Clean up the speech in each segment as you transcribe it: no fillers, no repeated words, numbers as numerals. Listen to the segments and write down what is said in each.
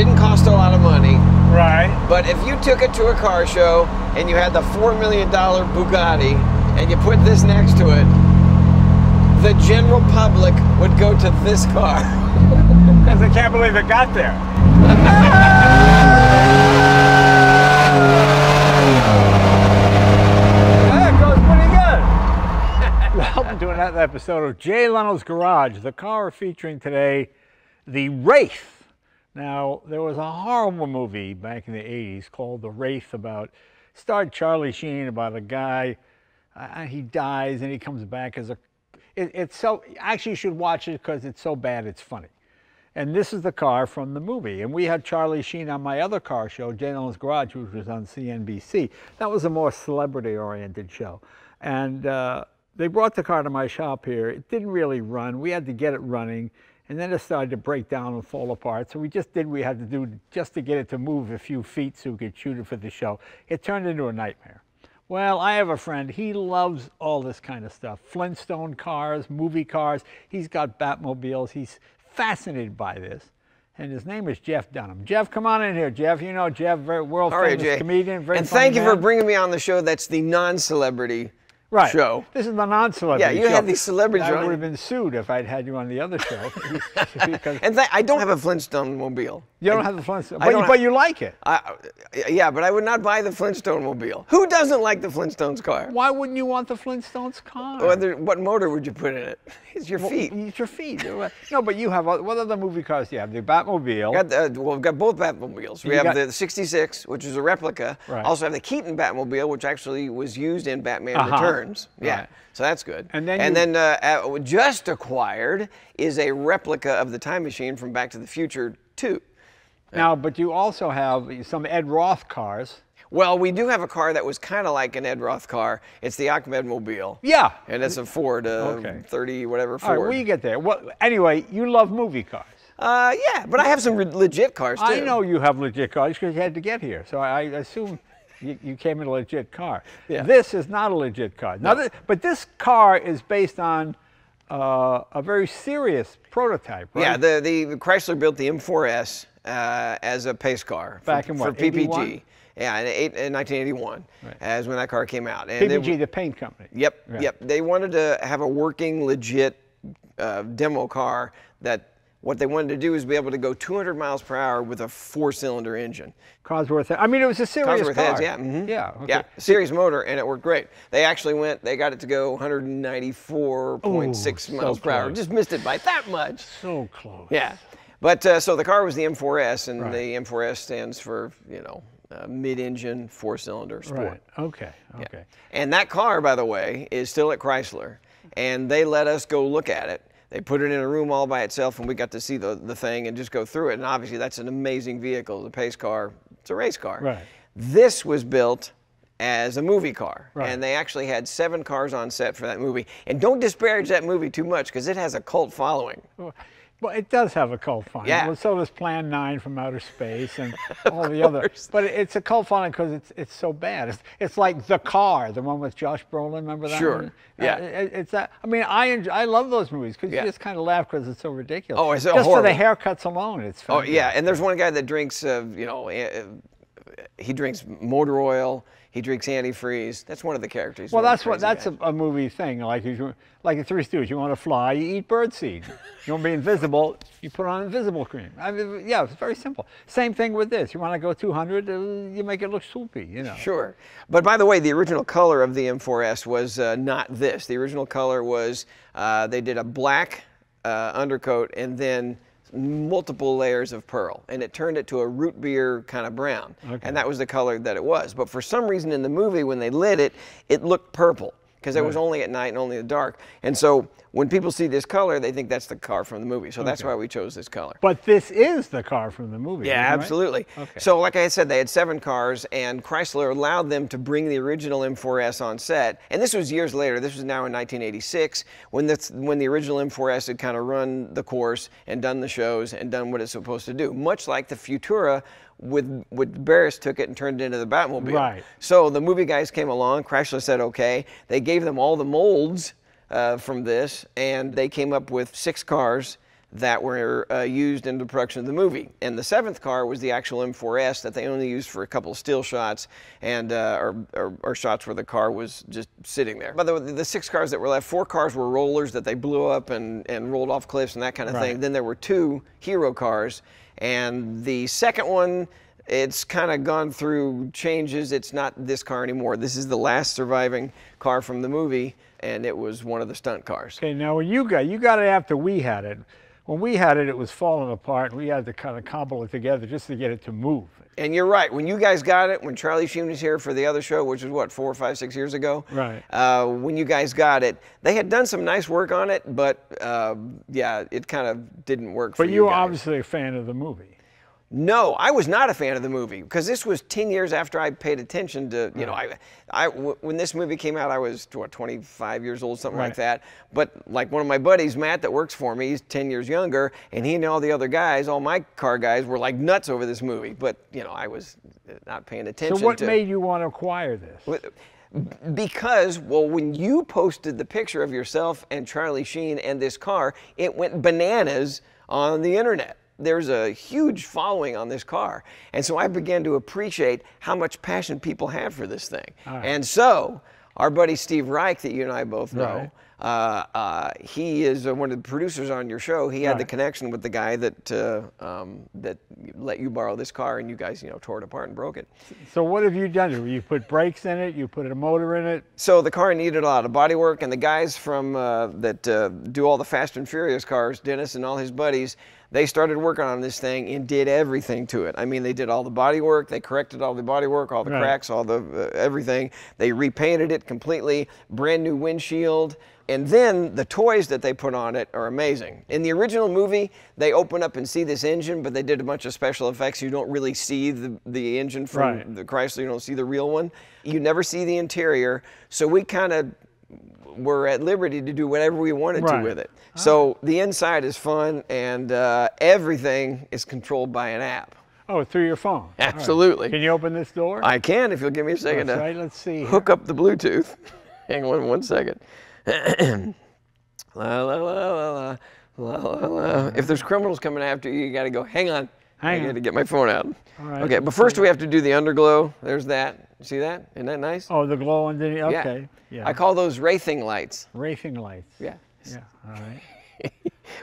didn't cost a lot of money. Right. But if you took it to a car show and you had the $4 million Bugatti and you put this next to it, the general public would go to this car. Because I can't believe it got there. Yeah, it goes pretty good. Welcome to another episode of Jay Leno's Garage. The car we're featuring today, the Wraith. Now, there was a horrible movie back in the 80s called The Wraith starred Charlie Sheen, about a guy, he dies and he comes back as a, actually you should watch it because it's so bad it's funny. And this is the car from the movie. And we had Charlie Sheen on my other car show, Jay Leno's Garage, which was on CNBC. That was a more celebrity-oriented show. And they brought the car to my shop here. It didn't really run. We had to get it running. And then it started to break down and fall apart. So we just did what we had to do just to get it to move a few feet so we could shoot it for the show. It turned into a nightmare. Well, I have a friend, he loves all this kind of stuff. Flintstone cars, movie cars. He's got Batmobiles. He's fascinated by this. And his name is Jeff Dunham. Jeff, come on in here. Jeff, you know Jeff, very world famous comedian. Very and thank you for bringing me on the show that's the non-celebrity show. This is the non-celebrity show. Yeah, you had these celebrities I would have been sued if I'd had you on the other show. And I don't have a Flintstone mobile. You don't have the Flintstone, but you like it. Yeah, but I would not buy the Flintstone mobile. Who doesn't like the Flintstones car? Why wouldn't you want the Flintstones car? What motor would you put in it? It's your feet. It's your feet. No, but you have, what other movie cars do you have? The Batmobile. We've got both Batmobiles. We have the 66, which is a replica. Right. Also have the Keaton Batmobile, which actually was used in Batman Returns. Yeah, right. So that's good. And then just acquired is a replica of the Time Machine from Back to the Future 2. Now, but you also have some Ed Roth cars. Well, we do have a car that was kind of like an Ed Roth car. It's the Ahmed Mobile. Yeah. And it's a Ford, 30 whatever Ford. All right, well, you get there. Well, anyway, you love movie cars. Yeah, but I have some legit cars, too. I know you have legit cars because you had to get here. So I assume you came in a legit car. Yeah. This is not a legit car. No. Now, but this car is based on a very serious prototype, right? Yeah, the Chrysler built the M4S as a pace car. Back in what, for PPG. 81? Yeah, in 1981, as when that car came out. And PPG, the paint company. Yep, yep. They wanted to have a working, legit demo car that what they wanted to do is be able to go 200 miles per hour with a 4-cylinder engine. Cosworth, I mean, it was a serious Cosworth car. heads, yeah. Mm-hmm. Yeah, okay. Yeah, serious motor, and it worked great. They actually they got it to go 194.6 miles per hour. Just missed it by that much. So close. Yeah. But so the car was the M4S, and the M4S stands for, you know, mid-engine, 4-cylinder sport. Right. Okay. Okay. Yeah. And that car, by the way, is still at Chrysler, and they let us go look at it. They put it in a room all by itself, and we got to see the thing and just go through it. And obviously, that's an amazing vehicle. The pace car, it's a race car. Right. This was built as a movie car, right. And they actually had 7 cars on set for that movie. And don't disparage that movie too much, because it has a cult following. Well, it does have a cult following. Yeah. Well, so does Plan 9 from Outer Space and all the other. But it's a cult following because it's so bad. It's like The Car, the one with Josh Brolin. Remember that one? Yeah. It's that. I mean, I love those movies because you just kind of laugh because it's so ridiculous. Oh, it's just horrible. For the haircuts alone, it's fun. Oh yeah, and there's one guy that drinks, you know, he drinks motor oil. He drinks antifreeze. That's one of the characters. Well, that's a movie thing. Like the Three Stooges. You want to fly, you eat birdseed. You want to be invisible, you put on invisible cream. I mean, yeah, it's very simple. Same thing with this. You want to go 200, you make it look soupy, you know. Sure. But by the way, the original color of the M4S was not this. The original color was they did a black undercoat and then multiple layers of pearl, and it turned it to a root beer kind of brown. Okay. And that was the color that it was. But for some reason in the movie, when they lit it, it looked purple because it was only at night and only in the dark. And so when people see this color, they think that's the car from the movie. So that's why we chose this color. But this is the car from the movie. Yeah, absolutely. Right? Okay. So like I said, they had 7 cars, and Chrysler allowed them to bring the original M4S on set. And this was years later. This was now in 1986, when the original M4S had kind of run the course and done the shows and done what it's supposed to do. Much like the Futura with Barris took it and turned it into the Batmobile. Right. So the movie guys came along, Chrysler said okay. They gave them all the molds from this, and they came up with 6 cars that were used in the production of the movie. And the 7th car was the actual M4S that they only used for a couple of still shots and or shots where the car was just sitting there. By the way, the 6 cars that were left, 4 cars were rollers that they blew up and rolled off cliffs and that kind of thing. Then there were 2 hero cars, and the second one, it's kind of gone through changes. It's not this car anymore. This is the last surviving car from the movie, and it was one of the stunt cars. Okay, now when you got it after we had it. When we had it, it was falling apart, and we had to kind of cobble it together just to get it to move. And you're right. When you guys got it, when Charlie Sheen was here for the other show, which was what, 4, 5, 6 years ago? Right. When you guys got it, they had done some nice work on it, but yeah, it kind of didn't work for you guys. But you were obviously a fan of the movie. No, I was not a fan of the movie because this was 10 years after I paid attention to, you know, when this movie came out, I was, what, 25 years old, something like that. But like one of my buddies, Matt, that works for me, he's 10 years younger, and he and all the other guys, all my car guys, were like nuts over this movie. But, you know, I was not paying attention to. So what made you want to acquire this? Because, well, when you posted the picture of yourself and Charlie Sheen and this car, it went bananas on the internet. There's a huge following on this car. And so I began to appreciate how much passion people have for this thing. And so our buddy Steve Reich, that you and I both know, he is one of the producers on your show. He had the connection with the guy that that let you borrow this car, and you guys, you know, tore it apart and broke it. So what have you done? You put brakes in it? You put a motor in it? So the car needed a lot of body work, and the guys from that do all the Fast and Furious cars, Dennis and all his buddies, they started working on this thing and did everything to it. I mean, they did all the body work, they corrected all the body work, all the cracks, all the everything. They repainted it completely, brand new windshield. And then the toys that they put on it are amazing. In the original movie, they open up and see this engine, but they did a bunch of special effects. You don't really see the engine from the Chrysler. You don't see the real one. You never see the interior. So we kind of were at liberty to do whatever we wanted to with it. So the inside is fun, and everything is controlled by an app. Oh, through your phone? Absolutely. Right. Can you open this door? I can, if you'll give me a second to Let's see hook up the Bluetooth. Hang on one second. La, la, la, la, la, la, la. If there's criminals coming after you, you got to go, hang on. I got to get my phone out. Okay, but first we have to do the underglow. There's that. See that? Isn't that nice? Oh, the glow underneath? Okay. Yeah. I call those wraithing lights. Wraithing lights. Yeah. Yeah, all right.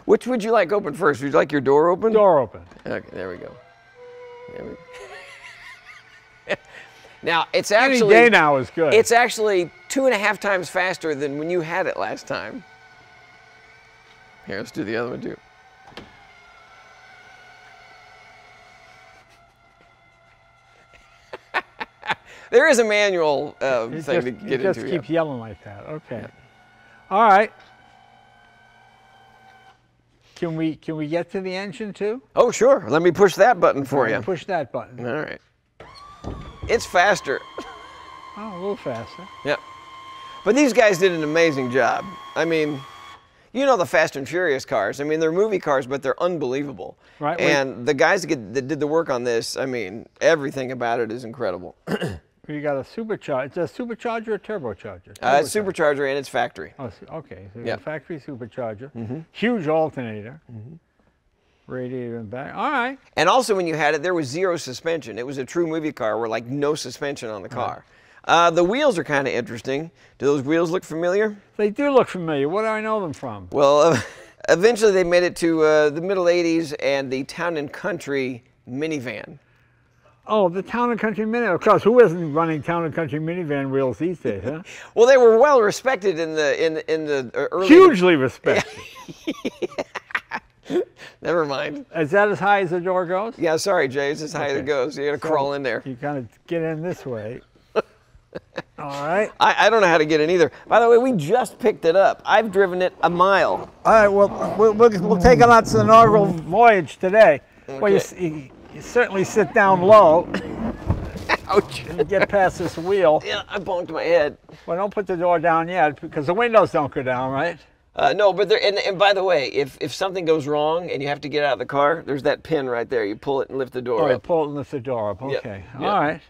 Which would you like open first? Would you like your door open? Door open. Okay, there we go. There we go. Now, it's actually... Any day now is good. It's actually 2.5 times faster than when you had it last time. Here, let's do the other one too. There is a manual thing to get into. It just keeps yelling like that. Okay. Yeah. All right. Can we get to the engine too? Oh, sure. Let me push that button for you. Push that button. All right. It's faster. Oh, a little faster. Yep. But these guys did an amazing job. I mean, you know the Fast and Furious cars. I mean, they're movie cars, but they're unbelievable. Right. And the guys that did the work on this, I mean, everything about it is incredible. You got a supercharger. It's a supercharger or turbocharger? It's supercharger and it's factory. Oh, okay. So you got a factory supercharger. Huge alternator. Radiator in the back. All right. And also when you had it, there was zero suspension. It was a true movie car where like no suspension on the car. The wheels are kind of interesting. Do those wheels look familiar? They do look familiar. What do I know them from? Well, eventually they made it to the middle 80s and the Town and Country minivan. Oh, the Town and Country minivan. Of course, who isn't running Town and Country minivan wheels these days, huh? Well, they were well respected in the early... Hugely respected. Never mind. Is that as high as the door goes? Yeah, sorry, Jay. It's as high as it goes. You got to crawl in there. You kind of get in this way. All right. I don't know how to get in either. By the way, we just picked it up. I've driven it a mile. All right, well, we'll take it out to the inaugural voyage today. Okay. Well, you certainly sit down low. Ouch. And get past this wheel. Yeah, I bonked my head. Well, don't put the door down yet, because the windows don't go down, right? No, but and by the way, if something goes wrong and you have to get out of the car, there's that pin right there. You pull it and lift the door up. Pull it and lift the door up. Okay. Yep. All right.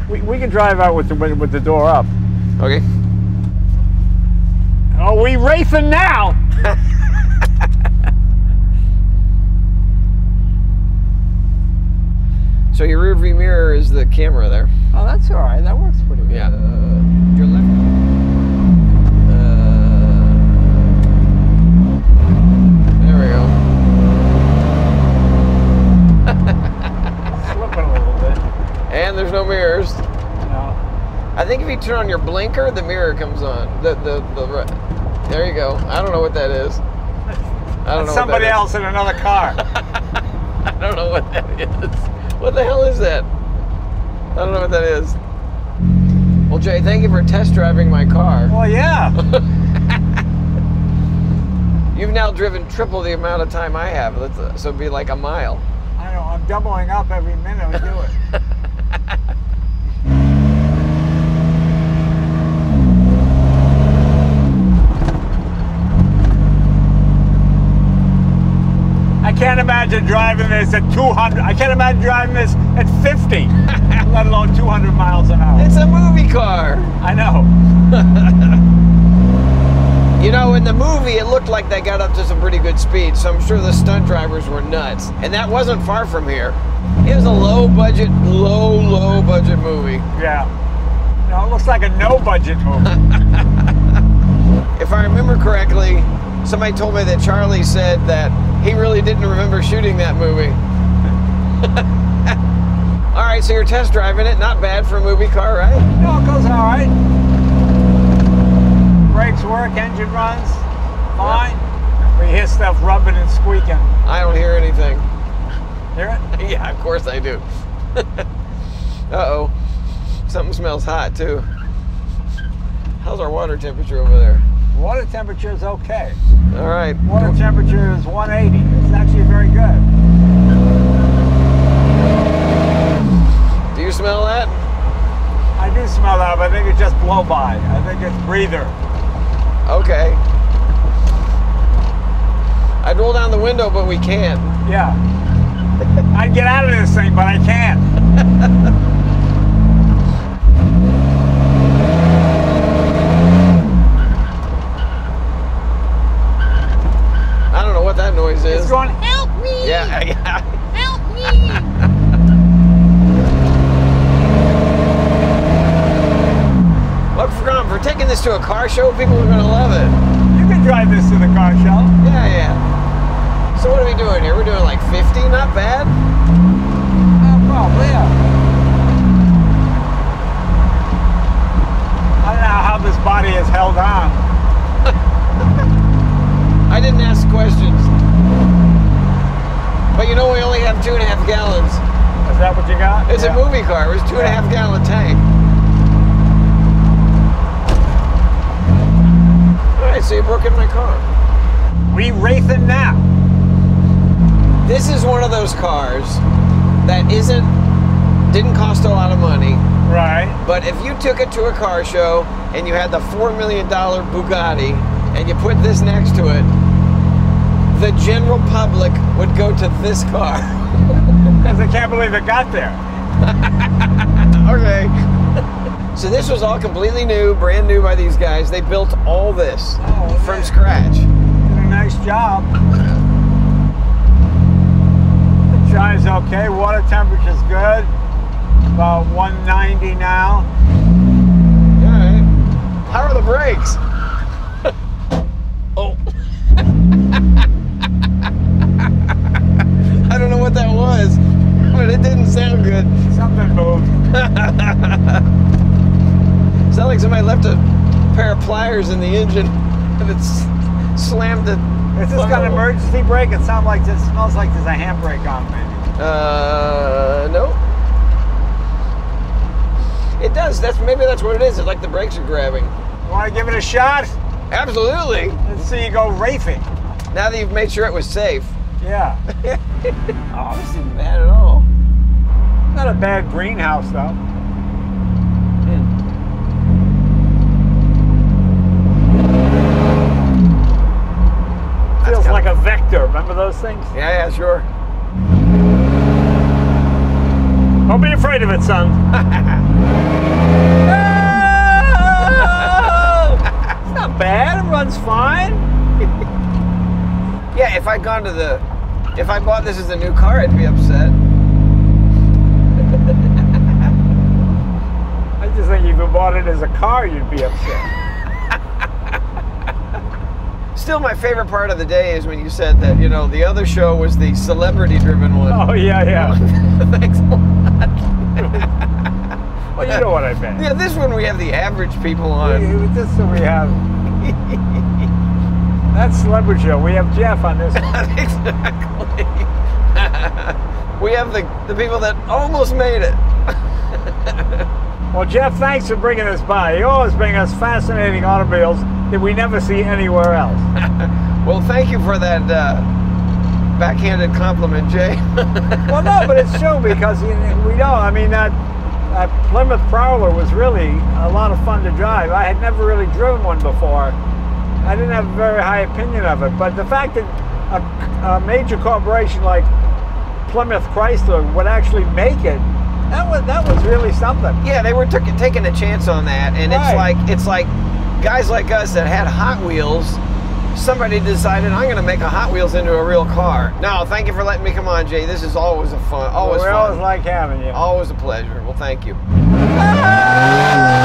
We can drive out with the door up. Okay. Oh, we racing now! So your rear view mirror is the camera there. Oh, that's all right. That works pretty good. Yeah. Your left. There we go. Slipping a little bit. And there's no mirrors. No. I think if you turn on your blinker, the mirror comes on. There you go. I don't know what that is. I don't know. Somebody else in another car. I don't know what that is. What the hell is that? I don't know what that is. Well, Jay, thank you for test driving my car. Well, yeah. You've now driven triple the amount of time I have, so it'd be like a mile. I know, I'm doubling up every minute we do it. I can't imagine driving this at 200. I can't imagine driving this at 50, let alone 200 miles an hour. It's a movie car. I know. You know, in the movie, it looked like they got up to some pretty good speed, so I'm sure the stunt drivers were nuts. And that wasn't far from here. It was a low budget movie. Yeah. No, it looks like a no budget movie. If I remember correctly, somebody told me that Charlie said that he really didn't remember shooting that movie. All right, so you're test driving it. Not bad for a movie car, right? No, it goes all right. Brakes work, engine runs, fine. Yeah. We hear stuff rubbing and squeaking. I don't hear anything. Hear it? Yeah, of course I do. Uh-oh. Something smells hot, too. How's our water temperature over there? Water temperature is okay. All right. Water temperature is 180. It's actually very good. Do you smell that? I do smell that, but I think it's just blow by. I think it's breather. Okay. I'd roll down the window, but we can't. Yeah. I'd get out of this thing, but I can't. I don't know what that noise is. It's going, help me! Yeah, yeah. Help me! Well, for taking this to a car show, people are going to love it. You can drive this to the car show. Yeah, yeah. So what are we doing here? We're doing like 50? Not bad. Probably, yeah. I don't know how this body is held on. I didn't ask questions. But you know we only have 2.5 gallons. Is that what you got? It's a movie car. It was a 2.5 gallon tank. Alright, so you broke in my car. We Wraithing now. This is one of those cars that didn't cost a lot of money. Right. But if you took it to a car show and you had the $4 million Bugatti and you put this next to it, the general public would go to this car. Because they can't believe it got there. Okay. So this was all completely new, brand new by these guys. They built all this from scratch. Did a nice job. The drive's okay. Water temperature's good. About 190 now. All right. How are the brakes? Oh. I don't know what that was, but it didn't sound good. Something moved. Sounded like somebody left a pair of pliers in the engine and it's slammed it. Is this got an emergency brake? It smells like there's a handbrake on, maybe. No. It does. Maybe that's what it is. It's like the brakes are grabbing. You want to give it a shot? Absolutely. Let's see you go Wraithing. Now that you've made sure it was safe. Yeah. Oh, this isn't bad at all. Not a bad greenhouse, though. Feels like a Vector. Remember those things? Yeah, sure. Don't be afraid of it, son. It's not bad. It runs fine. Yeah, if I bought this as a new car, I'd be upset. think if you bought it as a car, you'd be upset. Still, my favorite part of the day is when you said that, you know, the other show was the celebrity-driven one. Oh, yeah, yeah. Thanks a lot. Well, you know what I meant. Yeah, this one we have the average people on. This one we have. That's Celebrity Show. We have Jeff on this one. Exactly. We have the people that almost made it. Well, Jeff, thanks for bringing us by. You always bring us fascinating automobiles that we never see anywhere else. Well, thank you for that backhanded compliment, Jay. Well, no, but it's true because we know. I mean, that Plymouth Prowler was really a lot of fun to drive. I had never really driven one before. I didn't have a very high opinion of it, but the fact that a major corporation like Plymouth Chrysler would actually make it, that was really something. Yeah, they were taking a chance on that, and Right. it's like guys like us that had Hot Wheels. Somebody decided, I'm going to make a Hot Wheels into a real car. No, thank you for letting me come on, Jay. This is always a fun, always We fun. always like having you. Always a pleasure. Well, thank you. Ah!